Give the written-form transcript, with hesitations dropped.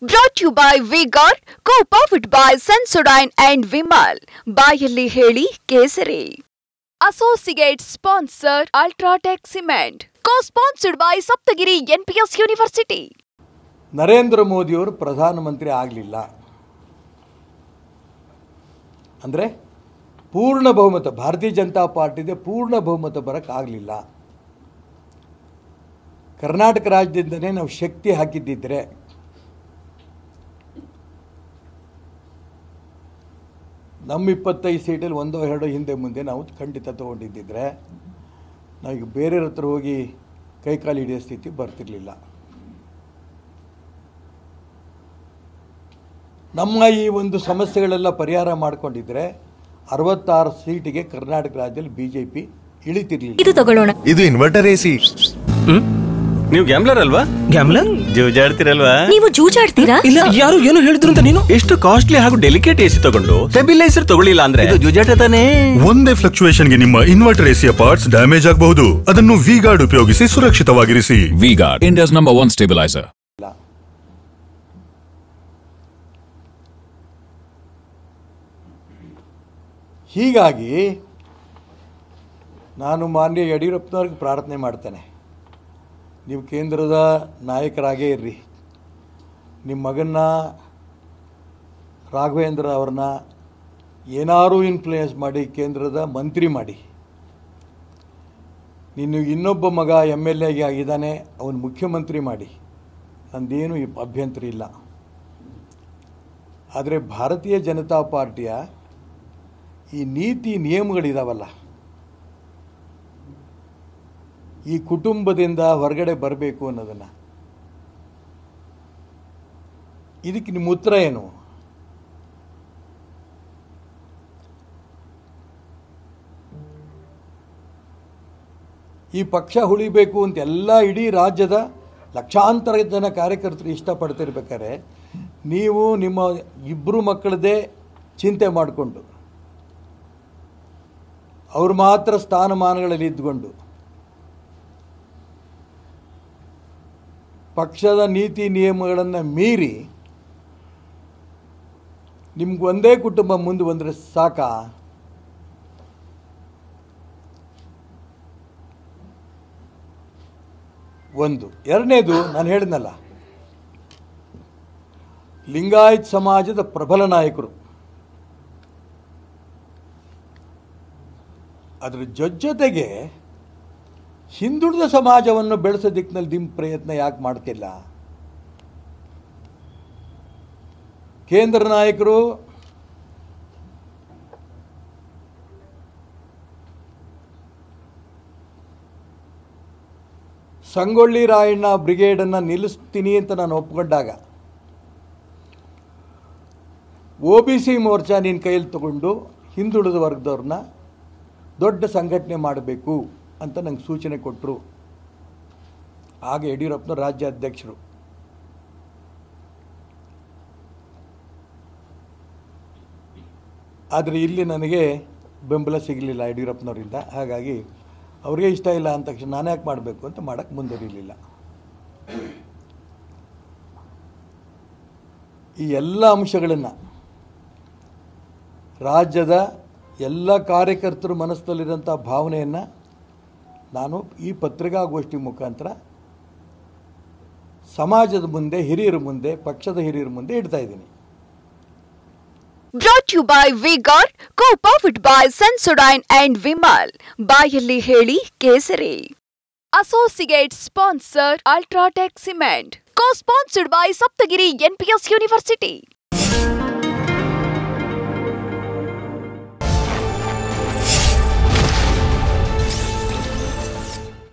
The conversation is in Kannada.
Brought to you by V-Guard, co-powered by Sensodyne and Vimal. ಬಾಯಲ್ಲಿ ಹೇಳಿ ಕೇಸರಿ. Associate sponsor Ultratech Cement. Co-sponsored by Saptagiri NPS University. Narendra ಮೋದಿಯವರು ಪ್ರಧಾನಮಂತ್ರಿ ಆಗಲಿಲ್ಲ ಅಂದರೆ ಪೂರ್ಣ ಬಹುಮತ ಭಾರತೀಯ ಜನತಾ ಪಾರ್ಟಿಗೆ ಪೂರ್ಣ ಬಹುಮತ ಬರೋಕ್ಕಾಗಲಿಲ್ಲ. ಕರ್ನಾಟಕ ರಾಜ್ಯದಿಂದನೇ ನಾವು ಶಕ್ತಿ ಹಾಕಿದ್ದಿದ್ರೆ ನಮ್ಮ 25 ಸೀಟಲ್ಲಿ ಒಂದೋ ಎರಡೋ ಹಿಂದೆ ಮುಂದೆ ನಾವು ಖಂಡಿತ ತೊಗೊಂಡಿದ್ದಿದ್ರೆ ನಾವೀಗ ಬೇರೆಯವ್ರ ಹತ್ರ ಹೋಗಿ ಕೈಕಾಲು ಹಿಡಿಯೋ ಸ್ಥಿತಿ ಬರ್ತಿರಲಿಲ್ಲ. ನಮ್ಮ ಈ ಒಂದು ಸಮಸ್ಯೆಗಳೆಲ್ಲ ಪರಿಹಾರ ಮಾಡಿಕೊಂಡಿದ್ರೆ 66 ಸೀಟಿಗೆ ಕರ್ನಾಟಕ ರಾಜ್ಯದಲ್ಲಿ ಬಿಜೆಪಿ ಇಳಿತಿರ್ಲಿಲ್ಲ. ಇದು ತಗೊಳ್ಳೋಣ. ಇದು ಇನ್ವರ್ಟರ್ ಎಸಿ. ನೀವು ಗ್ಯಾಮ್ಲರ್ ಅಲ್ವಾ? ಗ್ಯಾಮ್ಲರ್ ಜೂಜಾಡ್ತಿರಲ್ವಾ? ನೀವು ಜೂಜಾಡ್ತೀರಾ? ಇಲ್ಲ, ಯಾರು ಏನು ಹೇಳಿದ್ರು ಅಂತ ನೀನು ಎಷ್ಟು ಕಾಸ್ಟ್ಲಿ ಹಾಗೂ ಡೆಲಿಕೇಟ್ ಎಸಿ ತಗೊಂಡು ಸ್ಟೆಬಿಲೈಸರ್ ತಗೊಳ್ಳಿಲ್ಲ ಅಂದ್ರೆ ಇದು ಜೂಜಾಟ ತಾನೇ. ಒಂದೇ ಫ್ಲಕ್ಚುಯೇಷನ್ ಗೆ ನಿಮ್ಮ ಇನ್ವರ್ಟರ್ ಎಸಿಯ ಪಾರ್ಟ್ಸ್ ಡ್ಯಾಮೇಜ್ ಆಗಬಹುದು. ಅದನ್ನು ವಿ-ಗಾರ್ಡ್ ಉಪಯೋಗಿಸಿ ಸುರಕ್ಷಿತವಾಗಿರಿಸಿ. V Guard, India's number 1 stabiliser. ಹೀಗಾಗಿ ನಾನು ಮಾನ್ಯ ಯಡಿಯೂರಪ್ಪನವ್ರಿಗೆ ಪ್ರಾರ್ಥನೆ ಮಾಡ್ತೇನೆ, ನೀವು ಕೇಂದ್ರದ ನಾಯಕರಾಗೇ ಇರ್ರಿ. ನಿಮ್ಮ ಮಗನ್ನ ರಾಘವೇಂದ್ರ ಅವ್ರನ್ನ ಏನಾರೂ ಇನ್ಫ್ಲೂಯೆನ್ಸ್ ಮಾಡಿ ಕೇಂದ್ರದ ಮಂತ್ರಿ ಮಾಡಿ. ನೀನು ಇನ್ನೊಬ್ಬ ಮಗ MLA ಆಗಿದ್ದಾನೆ, ಅವನು ಮುಖ್ಯಮಂತ್ರಿ ಮಾಡಿ, ನಂದೇನು ಅಭ್ಯಂತರ ಇಲ್ಲ. ಆದರೆ ಭಾರತೀಯ ಜನತಾ ಪಾರ್ಟಿಯ ಈ ನೀತಿ ನಿಯಮಗಳಿದಾವಲ್ಲ, ಈ ಕುಟುಂಬದಿಂದ ಹೊರಗಡೆ ಬರಬೇಕು ಅನ್ನೋದನ್ನು, ಇದಕ್ಕೆ ನಿಮ್ಮ ಉತ್ತರ ಏನು? ಈ ಪಕ್ಷ ಉಳಿಬೇಕು ಅಂತ ಎಲ್ಲ ಇಡೀ ರಾಜ್ಯದ ಲಕ್ಷಾಂತರ ಜನ ಕಾರ್ಯಕರ್ತರು ಇಷ್ಟಪಡ್ತಿರ್ಬೇಕಾದ್ರೆ ನೀವು ನಿಮ್ಮ ಇಬ್ಬರು ಮಕ್ಕಳದೇ ಚಿಂತೆ ಮಾಡಿಕೊಂಡು ಅವರು ಮಾತ್ರ ಸ್ಥಾನಮಾನಗಳಲ್ಲಿ ಇದ್ದುಕೊಂಡು ಪಕ್ಷದ ನೀತಿ ನಿಯಮಗಳನ್ನು ಮೀರಿ ನಿಮ್ಗೆ ಒಂದೇ ಕುಟುಂಬ ಮುಂದೆ ಬಂದರೆ ಸಾಕಾ? ಒಂದು. ಎರಡನೇದು, ನಾನು ಹೇಳಿದ್ನಲ್ಲ, ಲಿಂಗಾಯತ್ ಸಮಾಜದ ಪ್ರಬಲ ನಾಯಕರು, ಅದರ ಜೊತೆಗೆ ಹಿಂದುಳಿದ ಸಮಾಜವನ್ನು ಬೆಳೆಸೋ ದಿಕ್ಕಿನಲ್ಲಿ ನಿಮ್ಮ ಪ್ರಯತ್ನ ಯಾಕೆ ಮಾಡ್ತಿಲ್ಲ? ಕೇಂದ್ರ ನಾಯಕರು ಸಂಗೊಳ್ಳಿ ರಾಯಣ್ಣ ಬ್ರಿಗೇಡನ್ನು ನಿಲ್ಲಿಸ್ತೀನಿ ಅಂತ ನಾನು ಒಪ್ಕೊಂಡಾಗ OBC ಮೋರ್ಚಾ ನಿನ್ನ ಕೈಯಲ್ಲಿ ತಗೊಂಡು ಹಿಂದುಳಿದ ವರ್ಗದವ್ರನ್ನ ದೊಡ್ಡ ಸಂಘಟನೆ ಮಾಡಬೇಕು ಅಂತ ನಂಗೆ ಸೂಚನೆ ಕೊಟ್ಟರು. ಆಗ ಯಡಿಯೂರಪ್ಪನ ರಾಜ್ಯ ಅಧ್ಯಕ್ಷರು. ಆದರೆ ಇಲ್ಲಿ ನನಗೆ ಬೆಂಬಲ ಸಿಗಲಿಲ್ಲ ಯಡಿಯೂರಪ್ಪನವರಿಂದ. ಹಾಗಾಗಿ ಅವ್ರಿಗೆ ಇಷ್ಟ ಇಲ್ಲ ಅಂದ ತಕ್ಷಣ ನಾನು ಯಾಕೆ ಮಾಡಬೇಕು ಅಂತ ಮಾಡೋಕ್ಕೆ ಮುಂದುವರಿಲಿಲ್ಲ. ಈ ಎಲ್ಲ ಅಂಶಗಳನ್ನು ರಾಜ್ಯದ ಎಲ್ಲ ಕಾರ್ಯಕರ್ತರ ಮನಸ್ಸಿನಲ್ಲಿರೋಂಥ ಭಾವನೆಯನ್ನು ನಾನು ಈ ಪತ್ರಿಕಾಗೋಷ್ಠಿ ಮುಖಾಂತರ ಸಮಾಜದ ಮುಂದೆ, ಹಿರಿಯರ ಮುಂದೆ, ಪಕ್ಷದ ಹಿರಿಯರ ಮುಂದೆ ಇಡ್ತಾ ಇದ್ದೀನಿ. Brought to you by V-Guard, co-powered by Sensodyne and Vimal. ಬಾಯಲ್ಲಿ ಹೇಳಿ ಕೇಸರಿ. Associate sponsor Ultratech Cement. Co-sponsored by Saptagiri NPS University.